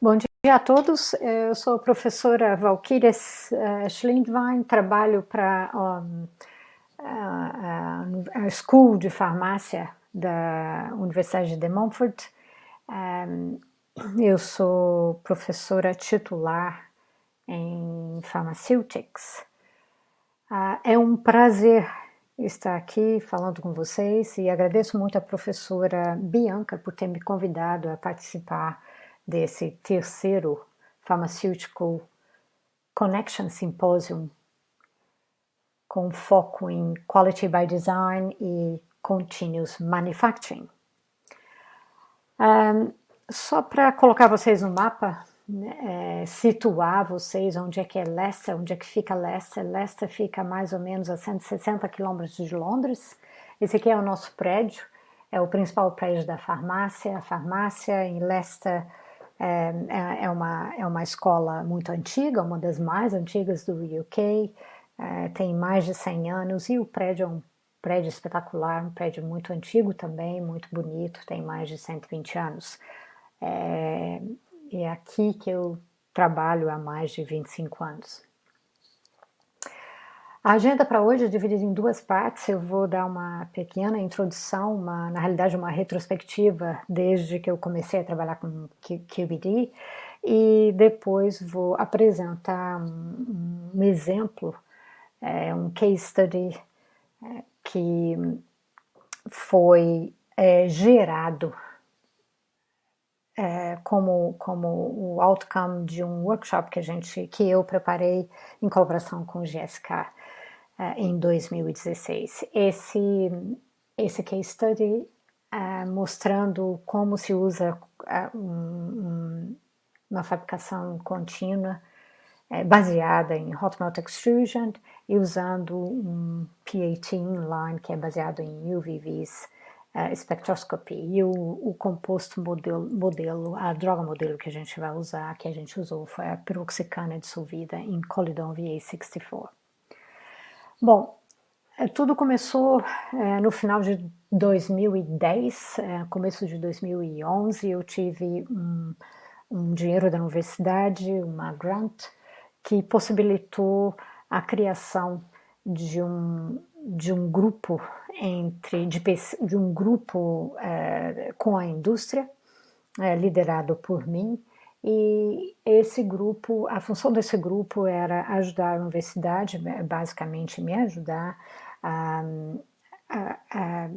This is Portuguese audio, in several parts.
Bom dia a todos. Eu sou a professora Valquíria Schlindwein, trabalho para a School de Farmácia da Universidade de Montfort. Eu sou professora titular em Pharmaceutics. É um prazer estar aqui falando com vocês e agradeço muito a professora Bianca por ter me convidado a participar desse terceiro Pharmaceutical Connection Symposium com foco em Quality by Design e Continuous Manufacturing. Só para colocar vocês no mapa, situar vocês onde é que é Leicester, onde é que fica Leicester. Leicester fica mais ou menos a 160 quilômetros de Londres. Esse aqui é o nosso prédio, é o principal prédio da farmácia. A farmácia em Leicester é uma escola muito antiga, uma das mais antigas do UK, tem mais de 100 anos e o prédio é um prédio espetacular, um prédio muito antigo também, muito bonito, tem mais de 120 anos. É aqui que eu trabalho há mais de 25 anos. A agenda para hoje é dividida em duas partes. Eu vou dar uma pequena introdução, na realidade uma retrospectiva desde que eu comecei a trabalhar com QBD, e depois vou apresentar um exemplo, um case study que foi gerado como o outcome de um workshop que eu preparei em colaboração com o GSK em 2016. Esse case study mostrando como se usa uma fabricação contínua baseada em hot melt extrusion e usando um PAT inline que é baseado em UV-Vis spectroscopy. E o composto modelo, a droga modelo que a gente vai usar, que a gente usou, foi a piroxicana dissolvida em Collidone VA64. Bom, tudo começou no final de 2010, começo de 2011, eu tive um dinheiro da universidade, uma grant, que possibilitou a criação de um grupo com a indústria, liderado por mim, e esse grupo, a função desse grupo era ajudar a universidade, basicamente me ajudar a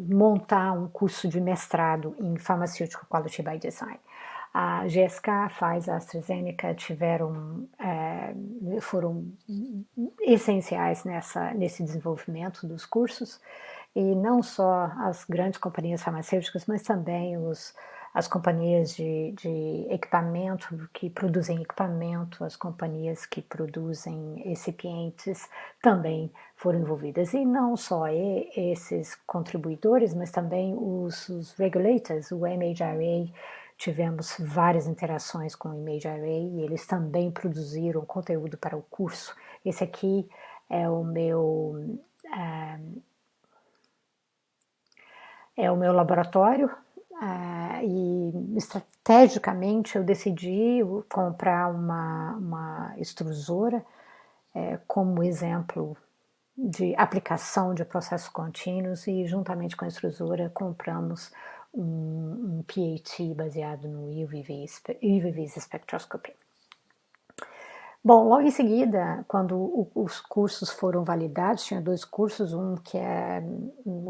montar um curso de mestrado em Pharmaceutical Quality by Design. A GSK, Pfizer, a AstraZeneca foram essenciais nesse desenvolvimento dos cursos, e não só as grandes companhias farmacêuticas, mas também as companhias de equipamento, que produzem equipamento, as companhias que produzem recipientes também foram envolvidas. E não só esses contribuidores, mas também os regulators, o MHRA. Tivemos várias interações com o MHRA e eles também produziram conteúdo para o curso. Esse aqui é o meu laboratório. E estrategicamente eu decidi comprar uma extrusora como exemplo de aplicação de processos contínuos, e juntamente com a extrusora compramos um PAT baseado no UV-Vis spectroscopy. Bom, logo em seguida, quando os cursos foram validados, tinha dois cursos, um que é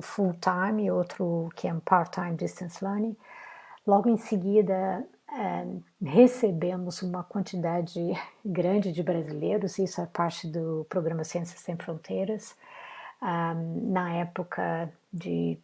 full-time e outro que é um part-time distance learning. Logo em seguida, recebemos uma quantidade grande de brasileiros, isso é parte do programa Ciências Sem Fronteiras. Na época de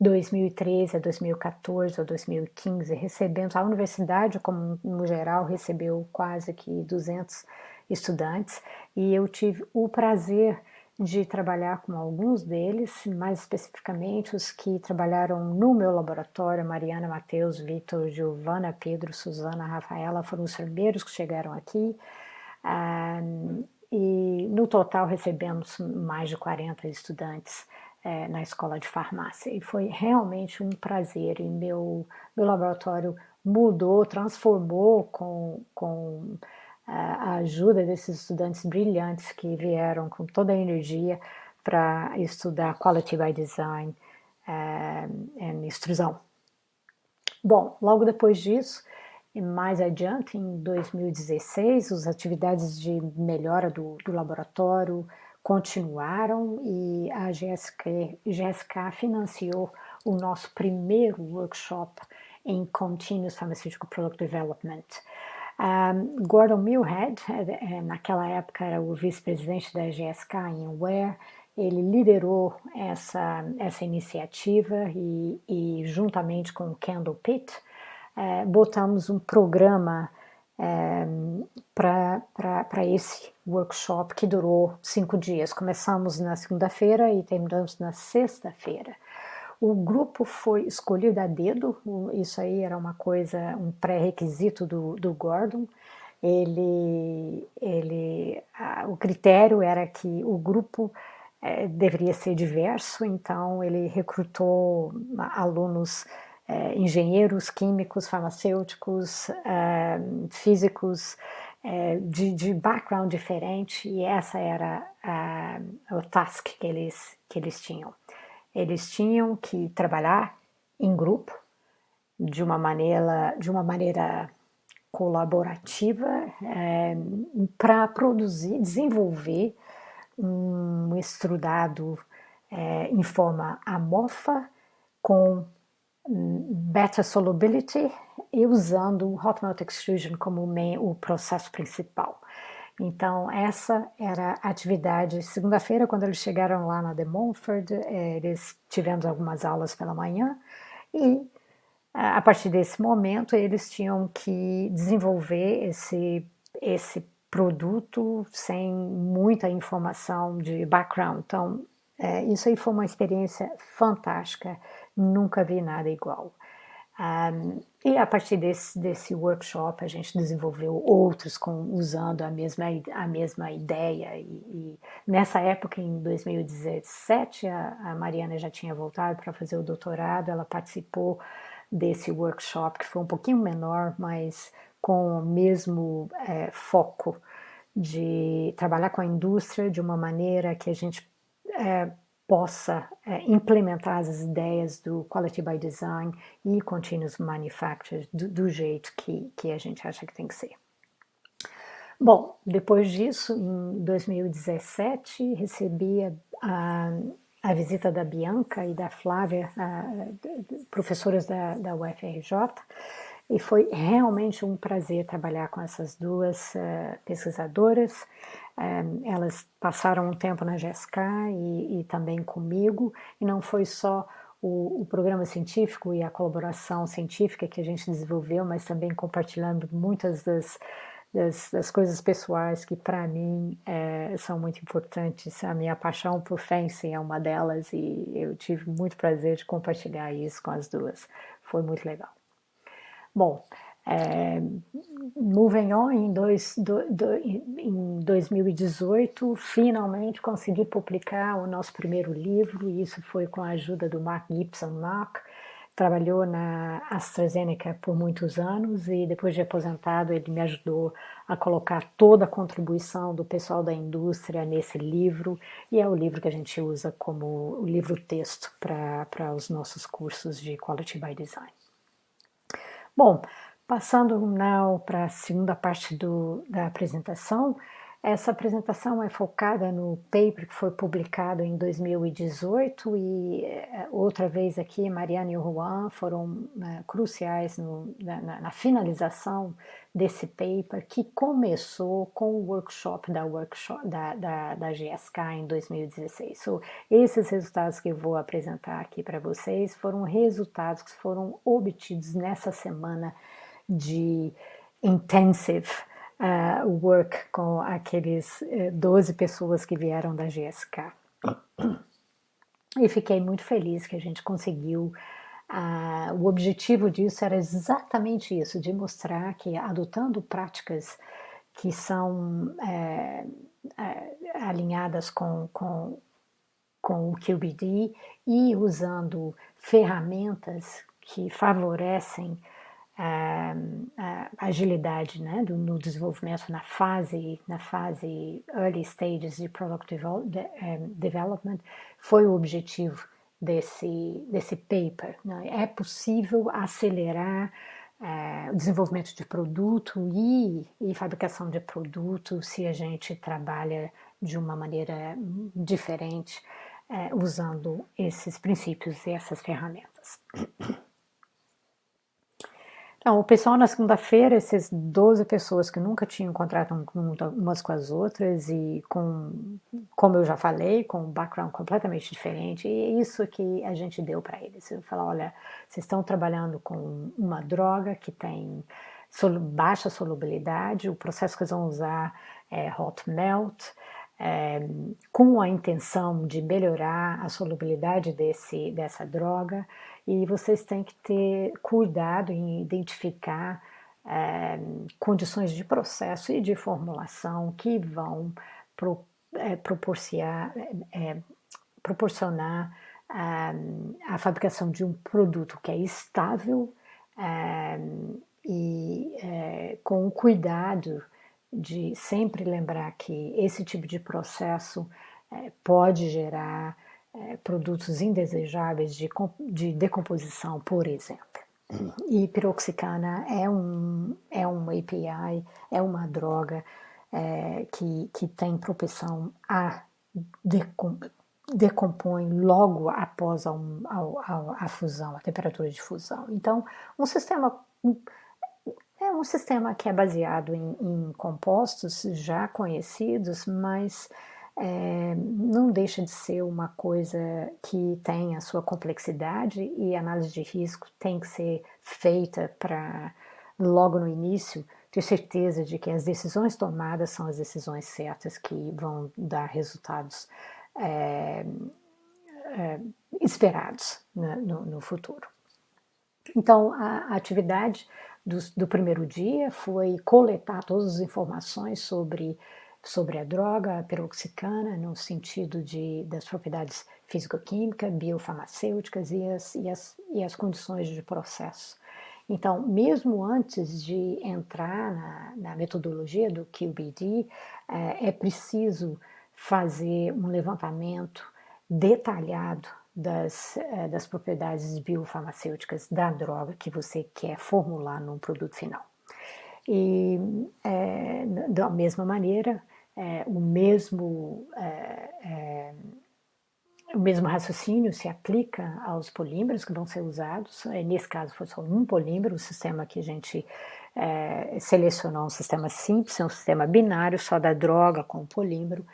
2013 a 2014 ou 2015, recebemos, a universidade, como no geral, recebeu quase que 200 estudantes, e eu tive o prazer de trabalhar com alguns deles, mais especificamente os que trabalharam no meu laboratório. Mariana, Matheus, Vitor, Giovana, Pedro, Suzana, Rafaela foram os primeiros que chegaram aqui, e no total recebemos mais de 40 estudantes na escola de farmácia, e foi realmente um prazer, e meu laboratório mudou, transformou com a ajuda desses estudantes brilhantes que vieram com toda a energia para estudar Quality by Design em extrusão. Bom, logo depois disso, e mais adiante, em 2016, as atividades de melhora do laboratório continuaram e a GSK financiou o nosso primeiro workshop em Continuous Pharmaceutical Product Development. Gordon Millhead, naquela época era o vice-presidente da GSK em Aware, ele liderou essa iniciativa e juntamente com o Kendall Pitt, botamos um programa para esse workshop que durou 5 dias. Começamos na segunda-feira e terminamos na sexta-feira. O grupo foi escolhido a dedo, isso aí era uma coisa, um pré-requisito do Gordon. O critério era que o grupo deveria ser diverso, então ele recrutou alunos engenheiros, químicos, farmacêuticos, físicos, de background diferente, e essa era o task que eles tinham. Eles tinham que trabalhar em grupo de uma maneira colaborativa para desenvolver um extrudado em forma amorfa com beta solubility e usando hot melt extrusion como o processo principal. Então essa era a atividade. Segunda-feira, quando eles chegaram lá na De Montfort, eles tivemos algumas aulas pela manhã e a partir desse momento eles tinham que desenvolver esse produto sem muita informação de background. Então isso aí foi uma experiência fantástica, nunca vi nada igual. E a partir desse workshop a gente desenvolveu outros usando a mesma ideia e nessa época, em 2017, a Mariana já tinha voltado para fazer o doutorado, ela participou desse workshop que foi um pouquinho menor, mas com o mesmo foco de trabalhar com a indústria de uma maneira que a gente possa implementar as ideias do Quality by Design e Continuous Manufacture do jeito que a gente acha que tem que ser. Bom, depois disso, em 2017, recebi a visita da Bianca e da Flávia, professoras da UFRJ, e foi realmente um prazer trabalhar com essas duas pesquisadoras. Elas passaram um tempo na GSK e também comigo, e não foi só o programa científico e a colaboração científica que a gente desenvolveu, mas também compartilhando muitas das coisas pessoais que para mim são muito importantes. A minha paixão por fencing é uma delas e eu tive muito prazer de compartilhar isso com as duas. Foi muito legal. Bom, moving on, em 2018, finalmente consegui publicar o nosso primeiro livro, e isso foi com a ajuda do Mark Gibson. Mark trabalhou na AstraZeneca por muitos anos e depois de aposentado ele me ajudou a colocar toda a contribuição do pessoal da indústria nesse livro, e é o livro que a gente usa como o livro-texto para os nossos cursos de Quality by Design. Bom, passando now para a segunda parte da apresentação, essa apresentação é focada no paper que foi publicado em 2018 e outra vez aqui Mariana e o Juan foram cruciais na finalização desse paper, que começou com o workshop da GSK em 2016. So, esses resultados que eu vou apresentar aqui para vocês foram resultados que foram obtidos nessa semana de intensive work com aqueles 12 pessoas que vieram da GSK. E fiquei muito feliz que a gente conseguiu. O objetivo disso era exatamente isso, de mostrar que adotando práticas que são alinhadas com o QBD e usando ferramentas que favorecem a agilidade, né, no desenvolvimento na fase early stages de development foi o objetivo desse paper, né? É possível acelerar o desenvolvimento de produto e fabricação de produto se a gente trabalha de uma maneira diferente, usando esses princípios e essas ferramentas. Então, o pessoal na segunda-feira, essas 12 pessoas que nunca tinham contrato umas com as outras e como eu já falei, com um background completamente diferente, e é isso que a gente deu para eles. Eu falo, olha, vocês estão trabalhando com uma droga que tem baixa solubilidade, o processo que eles vão usar é hot melt, com a intenção de melhorar a solubilidade dessa droga, e vocês têm que ter cuidado em identificar condições de processo e de formulação que vão proporcionar a fabricação de um produto que é estável e com o cuidado de sempre lembrar que esse tipo de processo pode gerar produtos indesejáveis de decomposição, por exemplo. E piroxicana é um API, é uma droga que tem propensão a decompõe logo após a fusão, a temperatura de fusão. Então, é um sistema que é baseado em compostos já conhecidos, mas não deixa de ser uma coisa que tem a sua complexidade, e a análise de risco tem que ser feita para, logo no início, ter certeza de que as decisões tomadas são as decisões certas que vão dar resultados esperados, né, no futuro. Então, a atividade do primeiro dia foi coletar todas as informações sobre a droga, a piroxicana, no sentido das propriedades físico-químicas, biofarmacêuticas e as condições de processo. Então, mesmo antes de entrar na metodologia do QBD, é preciso fazer um levantamento detalhado das propriedades biofarmacêuticas da droga que você quer formular num produto final. E, da mesma maneira, o mesmo raciocínio se aplica aos polímeros que vão ser usados. Nesse caso foi só um polímero, o sistema que a gente selecionou um sistema simples, um sistema binário, só da droga com o polímero.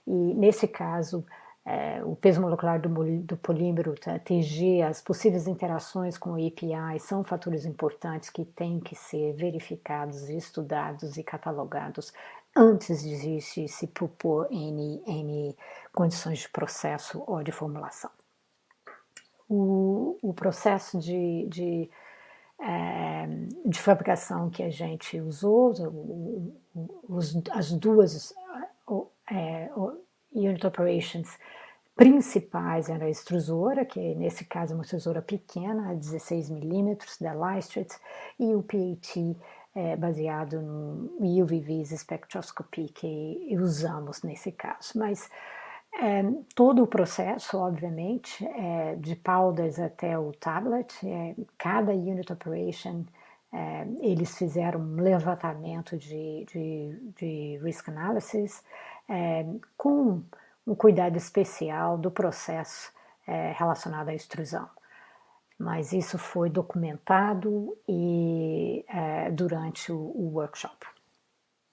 E nesse caso, o peso molecular do polímero, TG, as possíveis interações com o API são fatores importantes que têm que ser verificados, estudados e catalogados antes de se propor N condições de processo ou de formulação. O processo de fabricação que a gente usou, as duas unit operations principais eram a extrusora, que nesse caso é uma extrusora pequena, 16 milímetros, da Lystrit, e o PAT baseado no UV Spectroscopy que usamos nesse caso. Mas todo o processo, obviamente, de powders até o tablet, cada unit operation, eles fizeram um levantamento de risk analysis com um cuidado especial do processo relacionado à extrusão. Mas isso foi documentado durante o workshop.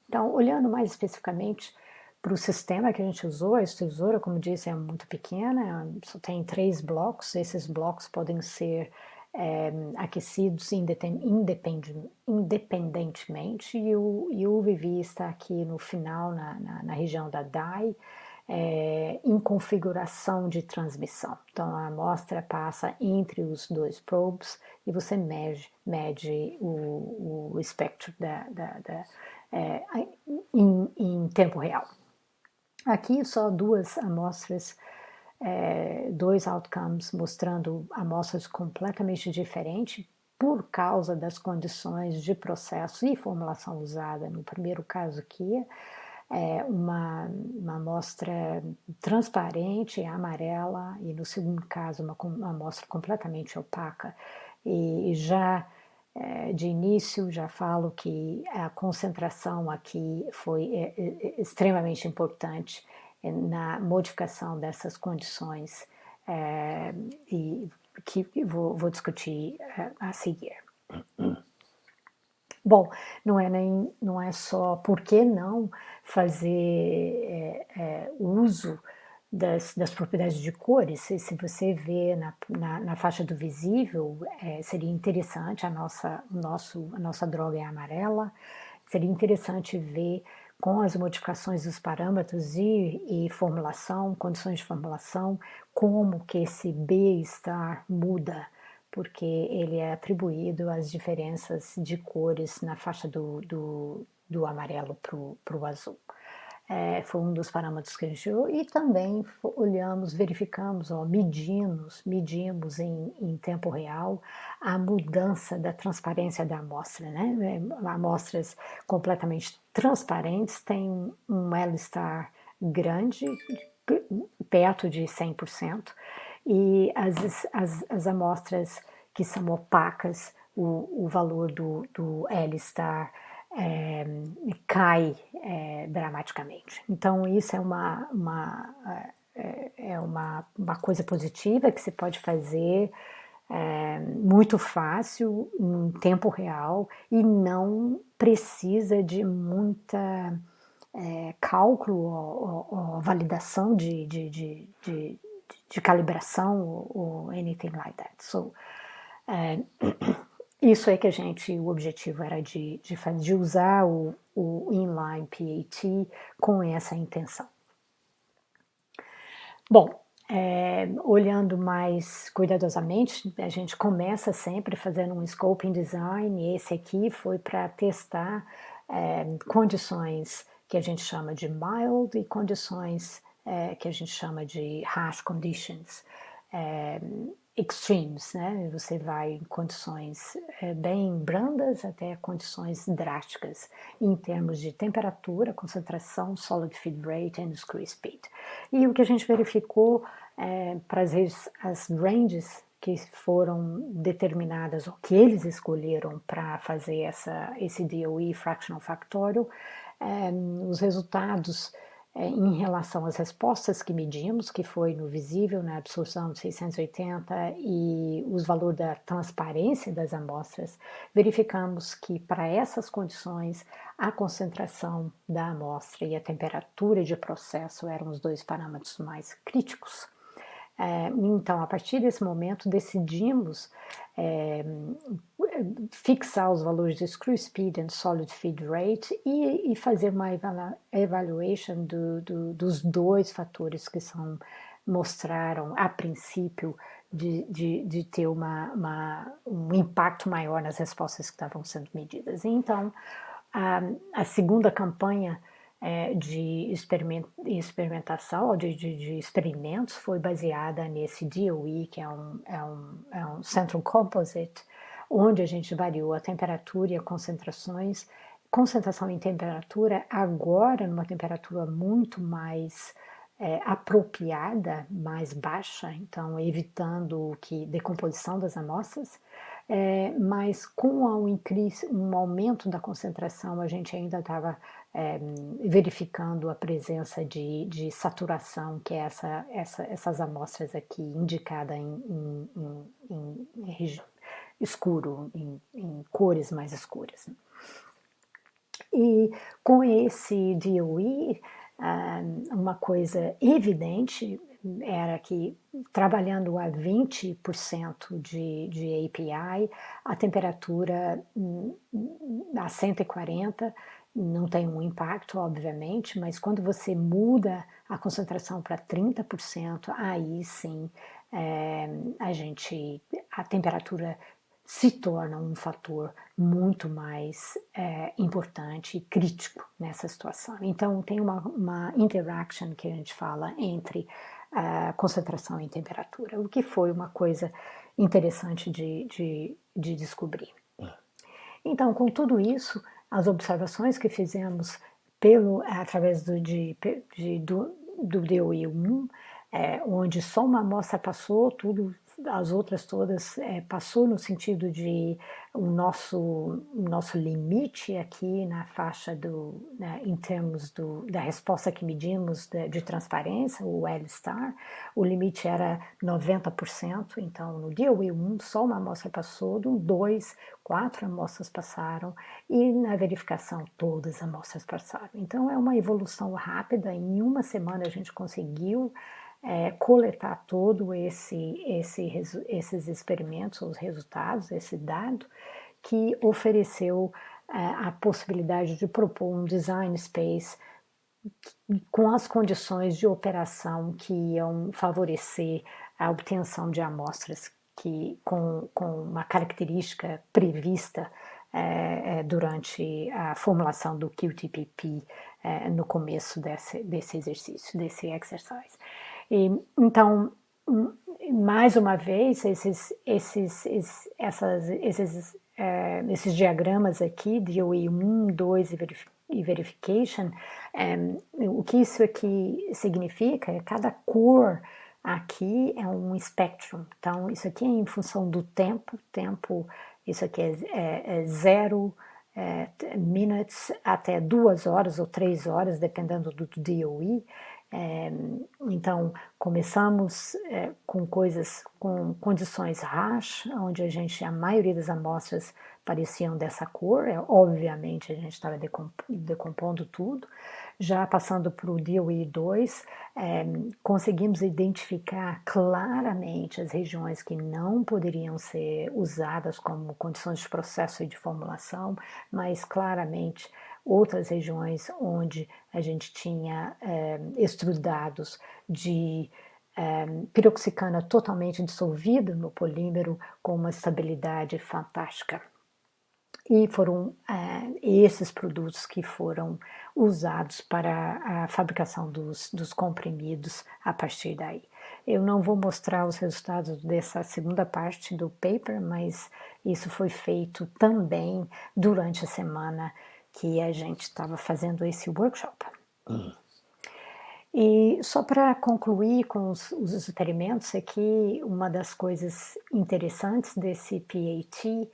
Então, olhando mais especificamente para o sistema que a gente usou, a extrusora, como disse, é muito pequena, só tem 3 blocos. Esses blocos podem ser aquecidos independentemente, e o UVV está aqui no final, na região da DAI, em configuração de transmissão. Então, a amostra passa entre os 2 probes e você mede o espectro em tempo real. Aqui só 2 amostras, 2 outcomes mostrando amostras completamente diferentes, por causa das condições de processo e formulação usada. No primeiro caso aqui, é uma amostra transparente, amarela, e no segundo caso uma amostra completamente opaca. E já de início já falo que a concentração aqui foi extremamente importante na modificação dessas condições, e que vou discutir a seguir. Bom, não é só por que não fazer uso das propriedades de cores. Se você vê na faixa do visível, seria interessante, a nossa droga é amarela, seria interessante ver com as modificações dos parâmetros e formulação, condições de formulação, como que esse B-star muda, porque ele é atribuído às diferenças de cores na faixa do amarelo para o azul. Foi um dos parâmetros que a gente olhou, e também olhamos, verificamos, medimos em tempo real a mudança da transparência da amostra, né? Amostras completamente transparentes têm um L-star grande, perto de 100%, e as amostras que são opacas, o valor do L-star cai dramaticamente. Então isso é uma coisa positiva que se pode fazer muito fácil, em tempo real, e não precisa de muita cálculo ou validação de calibração ou anything like that. So, isso é que o objetivo era de usar o inline PAT com essa intenção. Bom, olhando mais cuidadosamente, a gente começa sempre fazendo um scoping design, e esse aqui foi para testar condições que a gente chama de mild e condições que a gente chama de harsh conditions, extremes, né? Você vai em condições bem brandas até condições drásticas em termos de temperatura, concentração, solid feed rate e screw speed. E o que a gente verificou para as ranges que foram determinadas, ou que eles escolheram para fazer esse DOE fractional factorial, os resultados em relação às respostas que medimos, que foi no visível, na absorção de 680, e os valores da transparência das amostras, verificamos que para essas condições a concentração da amostra e a temperatura de processo eram os dois parâmetros mais críticos. Então, a partir desse momento, decidimos fixar os valores de screw speed e solid feed rate e fazer uma evaluation dos dois fatores que mostraram, a princípio, de ter um impacto maior nas respostas que estavam sendo medidas. Então, a segunda campanha de experimentação, de experimentos, foi baseada nesse DOE, que é um Central Composite, onde a gente variou a temperatura e a concentração em temperatura, agora numa temperatura muito mais apropriada, mais baixa, então evitando decomposição das amostras, mas com um aumento da concentração, a gente ainda estava verificando a presença de saturação, que é essas amostras aqui indicadas em escuro, em cores mais escuras. E com esse DOE, uma coisa evidente era que, trabalhando a 20% de API, a temperatura a 140 não tem um impacto, obviamente, mas quando você muda a concentração para 30%, aí sim a temperatura se torna um fator muito mais importante e crítico nessa situação. Então, tem uma interaction que a gente fala entre concentração e temperatura, o que foi uma coisa interessante de descobrir. Então, com tudo isso, as observações que fizemos através do DOE-1, onde só uma amostra passou, as outras todas passou no sentido de o nosso limite aqui na faixa em termos da resposta que medimos de transparência, o L-star, o limite era 90%, então no DOE-1 só uma amostra passou, no 2, 4 amostras passaram e na verificação todas as amostras passaram. Então é uma evolução rápida, em uma semana a gente conseguiu coletar todo esses experimentos, os resultados, esse dado, que ofereceu a possibilidade de propor um design space com as condições de operação que iam favorecer a obtenção de amostras com uma característica prevista durante a formulação do QTPP no começo desse exercício, desse exercise. Então, mais uma vez, esses diagramas aqui, DOE1, 2 e verification, o que isso aqui significa é cada cor aqui é um spectrum. Então, isso aqui é em função do tempo, isso aqui é 0 minutes até 2 horas ou 3 horas, dependendo do DOE. Então, começamos com condições hash, onde a maioria das amostras pareciam dessa cor, obviamente a gente estava decompondo tudo. Já passando para o DOE2, conseguimos identificar claramente as regiões que não poderiam ser usadas como condições de processo e de formulação, mas claramente outras regiões onde a gente tinha extrudados de piroxicana totalmente dissolvida no polímero com uma estabilidade fantástica. E foram esses produtos que foram usados para a fabricação dos comprimidos a partir daí. Eu não vou mostrar os resultados dessa segunda parte do paper, mas isso foi feito também durante a semana que a gente estava fazendo esse workshop. E só para concluir com os experimentos aqui, uma das coisas interessantes desse PAT,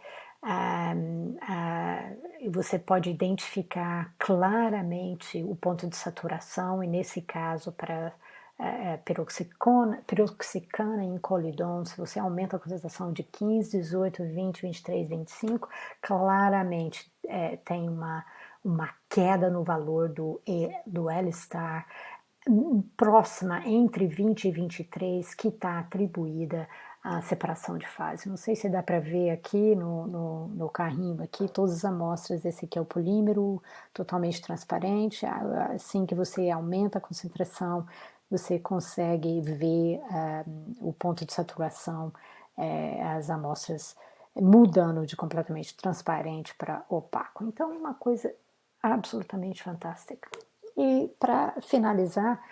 você pode identificar claramente o ponto de saturação, e nesse caso para piroxicana em colidon, se você aumenta a concentração de 15, 18, 20, 23, 25, claramente tem uma queda no valor do L-star próxima entre 20 e 23, que está atribuída à separação de fase. Não sei se dá para ver aqui no carrinho aqui, todas as amostras. Esse aqui é o polímero totalmente transparente. Assim que você aumenta a concentração, você consegue ver o ponto de saturação, as amostras mudando de completamente transparente para opaco. Então, é uma coisa absolutamente fantástica. E para finalizar,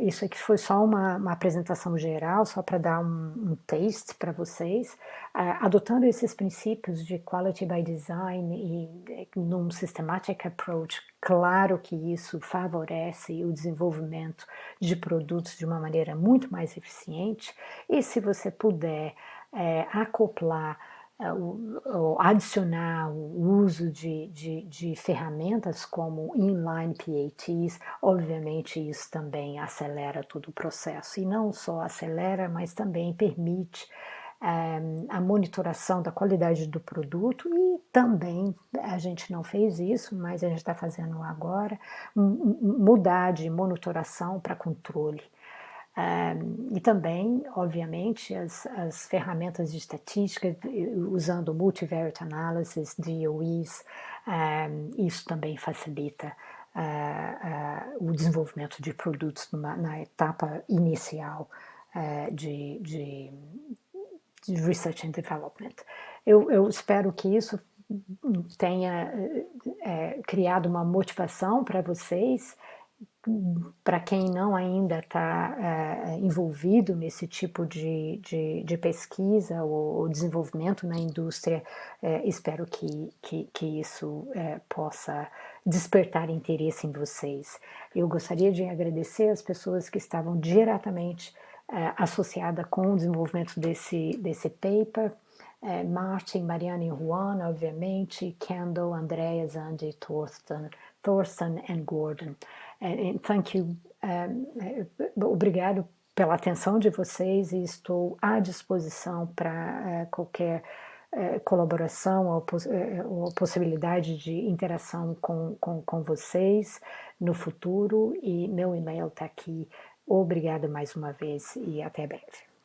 isso aqui foi só uma apresentação geral, só para dar um taste para vocês, adotando esses princípios de Quality by Design e num systematic approach. Claro que isso favorece o desenvolvimento de produtos de uma maneira muito mais eficiente, e se você puder acoplar adicionar o uso de ferramentas como inline PATs, obviamente isso também acelera todo o processo, e não só acelera, mas também permite a monitoração da qualidade do produto, e também, a gente não fez isso, mas a gente está fazendo agora, mudar de monitoração para controle. E também, obviamente, as ferramentas de estatística, usando multivariate analysis, DOEs, isso também facilita o desenvolvimento de produtos na etapa inicial de Research and Development. Eu espero que isso tenha criado uma motivação para vocês, para quem não ainda está envolvido nesse tipo de pesquisa ou desenvolvimento na indústria, espero que isso possa despertar interesse em vocês. Eu gostaria de agradecer as pessoas que estavam diretamente associadas com o desenvolvimento desse paper, Martin, Mariana e Juan, obviamente, Kendall, Andreas, Andy, Thorsten and Gordon. And thank you. Obrigado pela atenção de vocês e estou à disposição para qualquer colaboração ou possibilidade de interação com vocês no futuro, e meu e-mail está aqui. Obrigada mais uma vez e até breve.